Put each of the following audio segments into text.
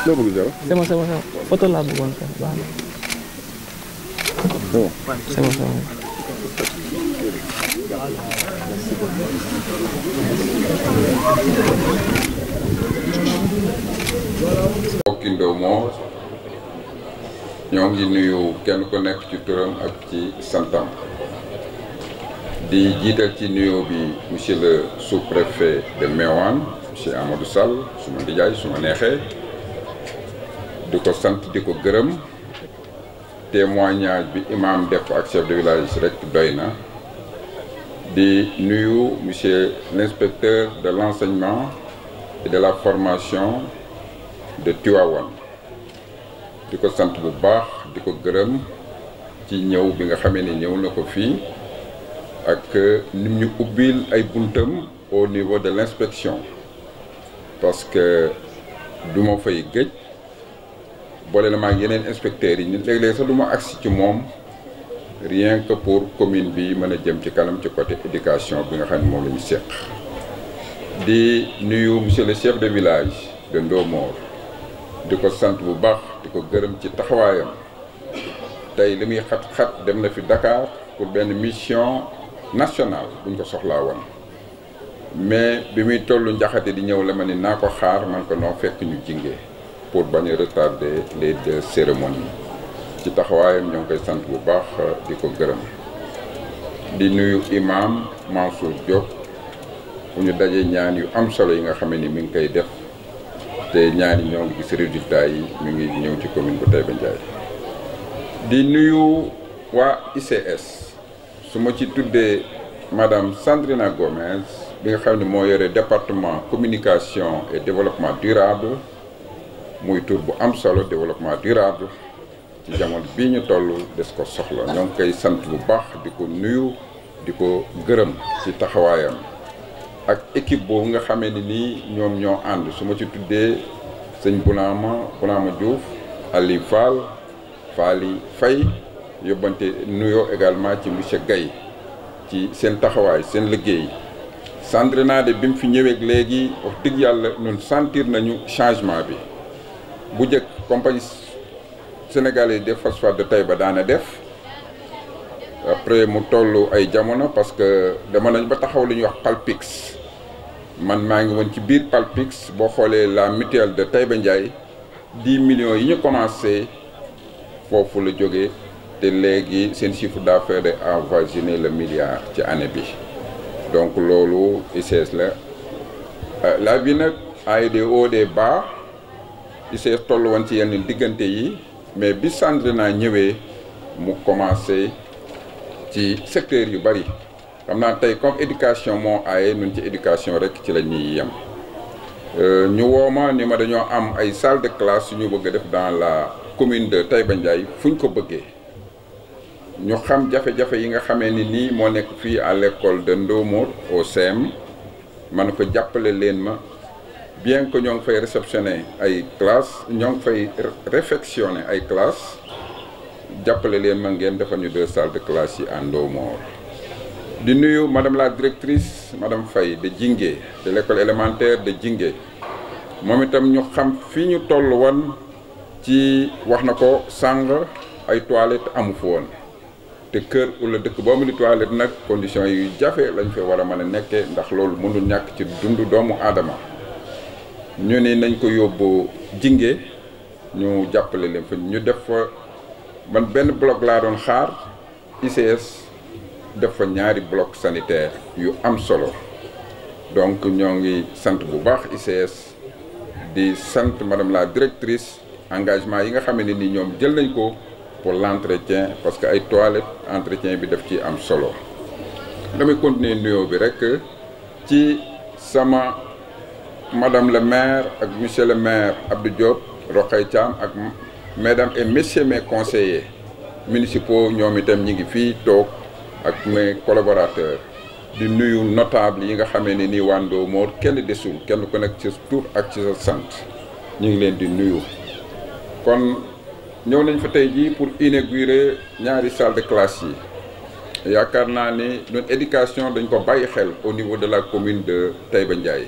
C'est bon. Photo là, vous bonne faire. C'est bon. mbokki Ndoomoor ñoo ngi nuyu kenn ku nekk ci turam ak ci santam di jiital ci nuyoo bi monsieur le sous-préfet de Meouane monsieur Amadou Sall suma ndijaay suma neexee di ko sant di ko gërëm témoignage bi imam def ak chef de village rek doy na di nuyu monsieur l'inspecteur de l'enseignement et de la formation de Tivaouane di ko sant bu baax di ko gërëm ci ñëw bi nga xamee ni ñëw na ko fii ak nim ñu ubbil ay buntam au niveau de l'inspection parce que du ma fay gëj boole na maag yeneen inspecteurs yi léeg-léeg sax du ma agsi ci moom rien que pour commune bi mën a jëm ci kanam ci côté éducation bi nga xam ne moom la ñu seq di nuyu monsieur le chef de village de Ndoomoor di ko sant bu baax di ko gërëm ci taxawaayam tey li muy xat-xat dem na fi Dakar pour benn mission nationale buñ ko soxlaa woon mais bi muy tollu Njaxate di ñëw la ma ni naa ko xaar man ko noo fekk ñu jingee pour bañ a retarder les deux cérémonies ci taxawaayam ñoo ngi koy sant bu baax di ko gërëm di nuyu imam Mansour Diop bu ñu dajee ñaan yu am solo yi nga xam ni mi ngi koy def te ñaan yi ñoo ngi gis résultats yi mi ngi ñëw ci commune bu Taïba Ndiaye di nuyu waa ICS su ma ci tuddee madame Sandrina Gomez bi nga xam ne moo yore département communication et développement durable muy tur bu am solo développement durable ci jamono bii ñu toll des ko soxla ñoo ngi koy sant bu baax di ko nuyu di ko gërëm ci taxawaayam ak équipe boobu nga xamee ni nii ñoom ñoo ànd su ma ci tuddee sëñ Bounama Diouf Ali Fall Fally Faye yóbbante nuyoo également ci monsieur Gaye ci seen taxawaay seen liggéey Sandrina de bi mu fi ñëwee léegi wax dëgg yàlla ñun sentir nañu changement bi bu njëkk compagnie sénégalaise des phosphates de Taïba daana def après mu toll ay jamono parce que dama nañ ba taxaw li ñuy wax Palpix man maa ngi woon ci biir Palpix boo xoolee la mutuelle de Taïba Ndiaye 10 millions yi ñu commencé foofu la jógee te léegi seen chiffre d'affaires de avoisiné le milliard ci année bi donc loolu ICS la vie nag ay des hauts des bas ICS toll woon ci yenn diggante yi mais bi Sandrina ñëwee mu commencé ci secteur yu bari xam naa tey comme éducation moo aaye ñun ci éducation rek ci la ñuy yem ñu wooma ni ma dañoo am ay salle de classe yu ñu bëgg a def dans la commune de Taïba Ndiaye fu ñu ko bëggee ñu xam jafe-jafe yi nga xamee ni nii moo nekk fii à l'école de Ndoomoor au CM man ko jàppale leen ma bien que ñoo ngi fay réceptionner ay classes ñoo ngi fay réfectionner ay classes jàppale leen ma ngeen defal ñu 2 salles de classe yi à Ndoomoor di nuyu madame la directrice madame Faye de Jingué de l'école élémentaire de Jingué moom itam ñu xam fii ñu toll woon ci wax na ko sàng ay toilettes amu fa woon te kër wala dëkk boo mu di toilette nag conditions yu jafe lañ fa war a mën a nekkee ndax loolu mënul ñàkk ci dundu doomu aadama ñu ni nañ ko yóbbu Jingué ñu jàppale leen fa ñu def fa man benn bloc laa doon xaar ICS def fa ñaari bloc sanitaire yu am solo donc ñoo ngi sant bu baax ICS di sant madame la directrice engagement yi nga xam ne ni ñoom jël nañ ko pour l'entretien parce que ay toilettes entretien bi daf ci am solo damay continuer nuyoo bi rek ci sama madame le maire ak monsieur le maire Abdou Diop Rokhaya Thiam ak mesdames et messieurs mes conseillers municipaux ñoom itam ñi ngi fii toog ak mes collaborateurs di nuyu notable yi nga xamee ne nii waa Ndoomoor kenn desul kenn ku nekk ci tur ak ci sa sant ñu ngi leen di nuyu kon ñëw nañ fa tey jii pour inaugurer ñaari salle de classe yi yaakaar naa ni ñun éducation dañ ko bàyyi xel au niveau de la commune de Taïba Ndiaye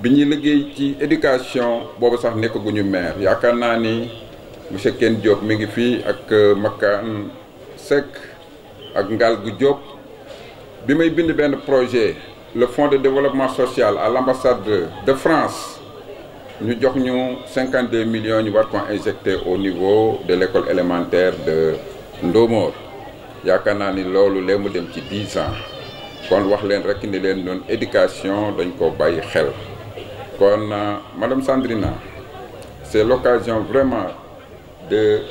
bi ñuy liggéey ci éducation boobu sax nekkaguñu maire yaakaar naa ni monsieur Ken Diop mi ngi fii ak Makan Seck ak Ngalgu Diop bi may bind benn projet le fonds de développement social à l'ambassade de France ñu jox ñu 52 millions ñu war ko injecté au niveau de l'école élémentaire de Ndomor yaakaar naa ni loolu lee mu dem ci 10 ans kon wax leen rek ni leen noonu éducation dañ ko bàyyi xel kon Madame Sandrina c'est l'occasion vraiment de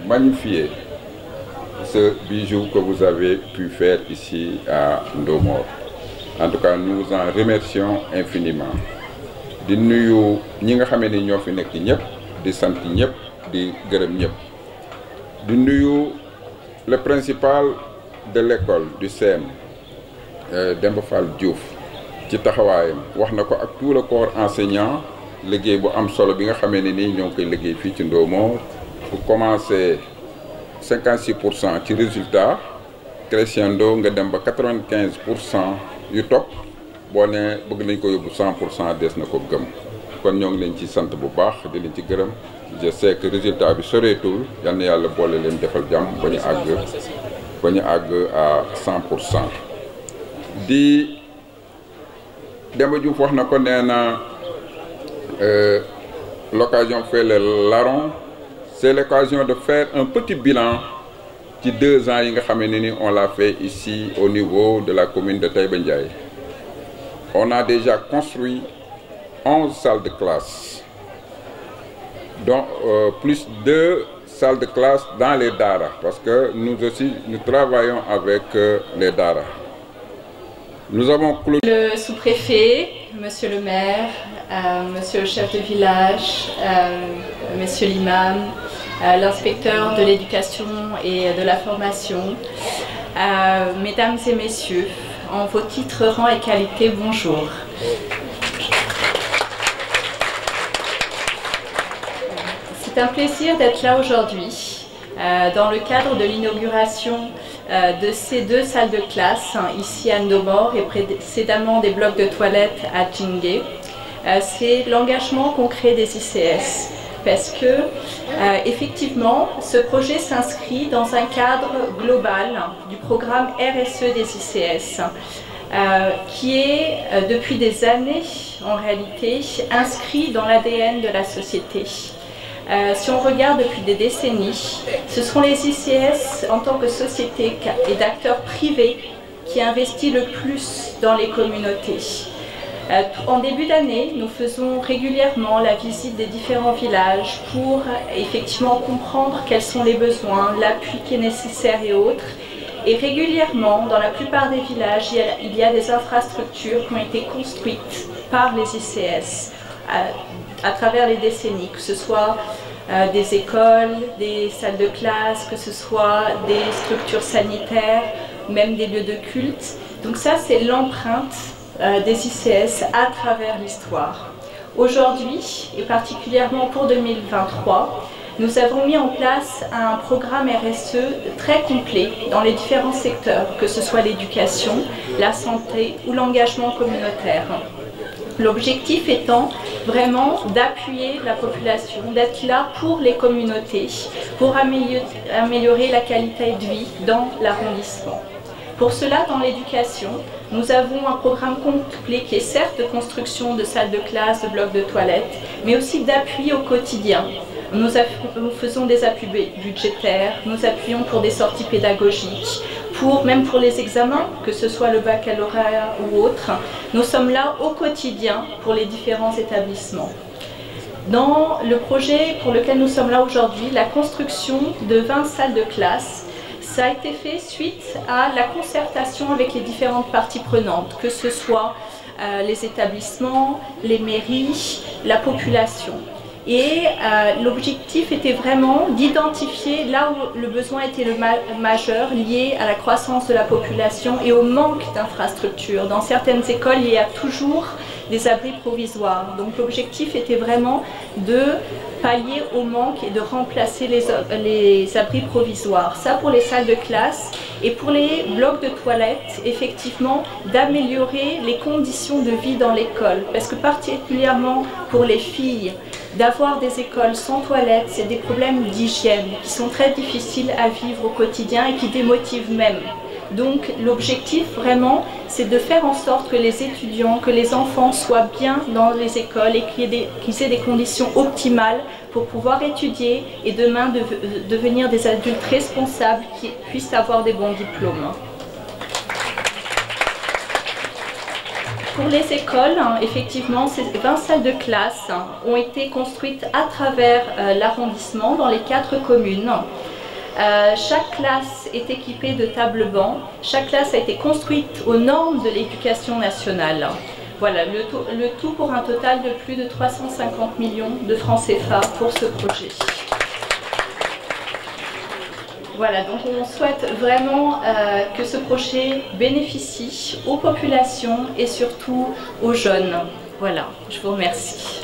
magnifier ce bijou que vous avez pu faire ici à Ndomor. En tout cas, nous vous en remercions infiniment. Di nuyu ñi nga xamé ni ñoo fi nekk ñëpp di sant ñëpp di gërëm ñëpp. Di nuyu le principal de l'école du CEM Demba Fall Diouf ci taxawaayam wax na ko ak tout le corps enseignant liggéey bu am solo bi nga xamé ni ñoo ngi koy liggéey fii ci Ndomor pour commencer 56% ci résultat crescendo nga dem ba 95% yu topp boo ne bëgg nañ ko yóbbu 100% des na ko gëm kon ñoo ngi leen ci sant bu baax di leen ci gërëm je sais que résultat bi soreetul yal na yàlla boole leen defal jàmm ba ñu àgg à 100%. di Demba Diouf wax na ko nee na l'occasion fait le larron. C'est l'occasion de faire un petit bilan qui 2 ans yi nga xamé ni on l'a fait ici au niveau de la commune de Taïba Ndiaye. On a déjà construit 11 salles de classe, dont plus 2 salles de classe dans les Dara, parce que nous aussi nous travaillons avec les Dara. Nous avons clôturé. Le sous-préfet, monsieur le maire, monsieur le chef de village, monsieur l'imam, l'inspecteur de l'éducation et de la formation, mesdames et messieurs, en vos titres, rangs et qualités, bonjour. C'est un plaisir d'être là aujourd'hui dans le cadre de l'inauguration de ces 2 salles de classe ici à Ndomor et précédemment des blocs de toilettes à Djingué. C'est l'engagement concret des ICS parce que effectivement ce projet s'inscrit dans un cadre global du programme RSE des ICS qui est depuis des années en réalité inscrit dans l'ADN de la société. Si on regarde depuis des décennies, ce sont les ICS en tant que société et d'acteurs privés qui investissent le plus dans les communautés. En début d'année, nous faisons régulièrement la visite des différents villages pour effectivement comprendre quels sont les besoins, l'appui qui est nécessaire et autres. Et régulièrement, dans la plupart des villages, il y a des infrastructures qui ont été construites par les ICS à travers les décennies, que ce soit des écoles, des salles de classe, que ce soit des structures sanitaires, même des lieux de culte. Donc ça, c'est l'empreinte des ICS à travers l'histoire. Aujourd'hui, et particulièrement pour 2023, nous avons mis en place un programme RSE très complet dans les différents secteurs, que ce soit l'éducation, la santé ou l'engagement communautaire. L'objectif étant vraiment d'appuyer la population, d'être là pour les communautés, pour améliorer la qualité de vie dans l'arrondissement. Pour cela, dans l'éducation, nous avons un programme complet qui est certes de construction de salles de classe, de blocs de toilettes, mais aussi d'appui au quotidien. Nous faisons des appuis budgétaires, nous appuyons pour des sorties pédagogiques, même pour les examens, que ce soit le baccalauréat ou autre. Nous sommes là au quotidien pour les différents établissements. Dans le projet pour lequel nous sommes là aujourd'hui, la construction de 20 salles de classe, ça a été fait suite à la concertation avec les différentes parties prenantes, que ce soit les établissements, les mairies, la population. Et l'objectif était vraiment d'identifier là où le besoin était le majeur, lié à la croissance de la population et au manque d'infrastructures. Dans certaines écoles, il y a toujours des abris provisoires. Donc l'objectif était vraiment de pallier au manque et de remplacer les abris provisoires. Ça pour les salles de classe, et pour les blocs de toilettes, effectivement, d'améliorer les conditions de vie dans l'école. Parce que particulièrement pour les filles, d'avoir des écoles sans toilettes, c'est des problèmes d'hygiène qui sont très difficiles à vivre au quotidien et qui démotivent même. Donc l'objectif vraiment, c'est de faire en sorte que les étudiants, que les enfants soient bien dans les écoles et qu'ils aient des conditions optimales pour pouvoir étudier et demain devenir des adultes responsables qui puissent avoir des bons diplômes. Pour les écoles, effectivement, ces 20 salles de classe ont été construites à travers l'arrondissement dans les 4 communes. Chaque classe est équipée de tables-bancs. Chaque classe a été construite aux normes de l'éducation nationale. Voilà, le tout pour un total de plus de 350 millions de francs CFA pour ce projet. Voilà, donc on souhaite vraiment que ce projet bénéficie aux populations et surtout aux jeunes. Voilà, je vous remercie.